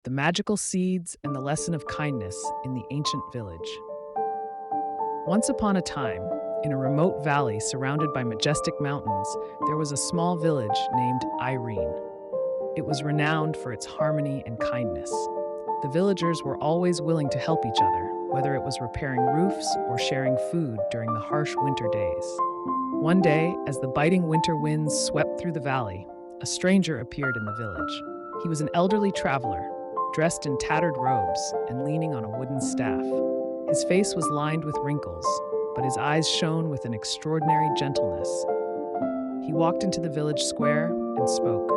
The magical seeds and the lesson of kindness in the ancient village. Once upon a time, in a remote valley surrounded by majestic mountains, there was a small village named Irene. It was renowned for its harmony and kindness. The villagers were always willing to help each other, whether it was repairing roofs or sharing food during the harsh winter days. One day, as the biting winter winds swept through the valley, a stranger appeared in the village. He was an elderly traveler, dressed in tattered robes and leaning on a wooden staff. His face was lined with wrinkles, but his eyes shone with an extraordinary gentleness. He walked into the village square and spoke.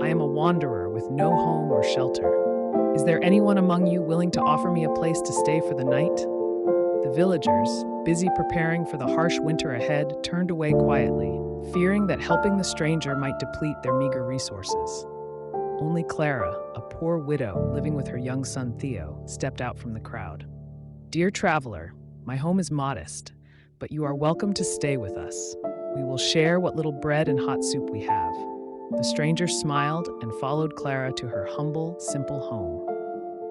"I am a wanderer with no home or shelter. Is there anyone among you willing to offer me a place to stay for the night?" The villagers, busy preparing for the harsh winter ahead, turned away quietly, fearing that helping the stranger might deplete their meager resources. Only Clara, a poor widow living with her young son Theo, stepped out from the crowd. "Dear traveler, my home is modest, but you are welcome to stay with us. We will share what little bread and hot soup we have." The stranger smiled and followed Clara to her humble, simple home.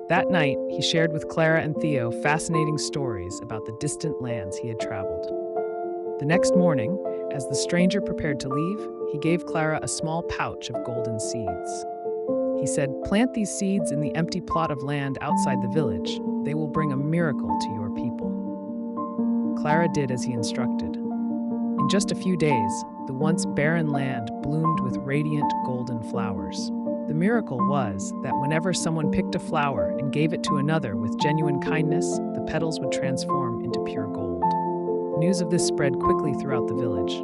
That night, he shared with Clara and Theo fascinating stories about the distant lands he had traveled. The next morning, as the stranger prepared to leave, he gave Clara a small pouch of golden seeds. He said, "Plant these seeds in the empty plot of land outside the village. They will bring a miracle to your people." Clara did as he instructed. In just a few days, the once barren land bloomed with radiant golden flowers. The miracle was that whenever someone picked a flower and gave it to another with genuine kindness, the petals would transform into pure gold. News of this spread quickly throughout the village.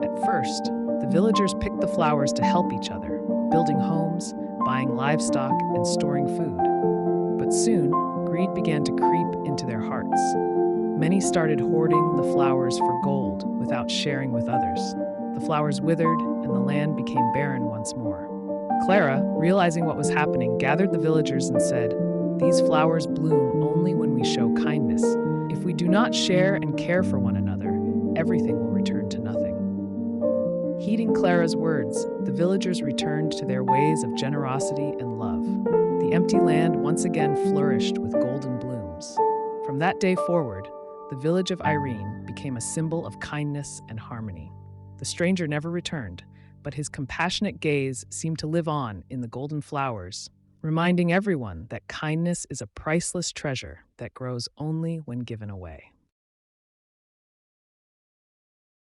At first, the villagers picked the flowers to help each other, building homes, buying livestock, and storing food. But soon, greed began to creep into their hearts. Many started hoarding the flowers for gold without sharing with others. The flowers withered, and the land became barren once more. Clara, realizing what was happening, gathered the villagers and said, "These flowers bloom only when we show kindness. If we do not share and care for one another, everything will return to nothing." Heeding Clara's words, the villagers returned to their ways of generosity and love. The empty land once again flourished with golden blooms. From that day forward, the village of Irene became a symbol of kindness and harmony. The stranger never returned, but his compassionate gaze seemed to live on in the golden flowers, reminding everyone that kindness is a priceless treasure that grows only when given away.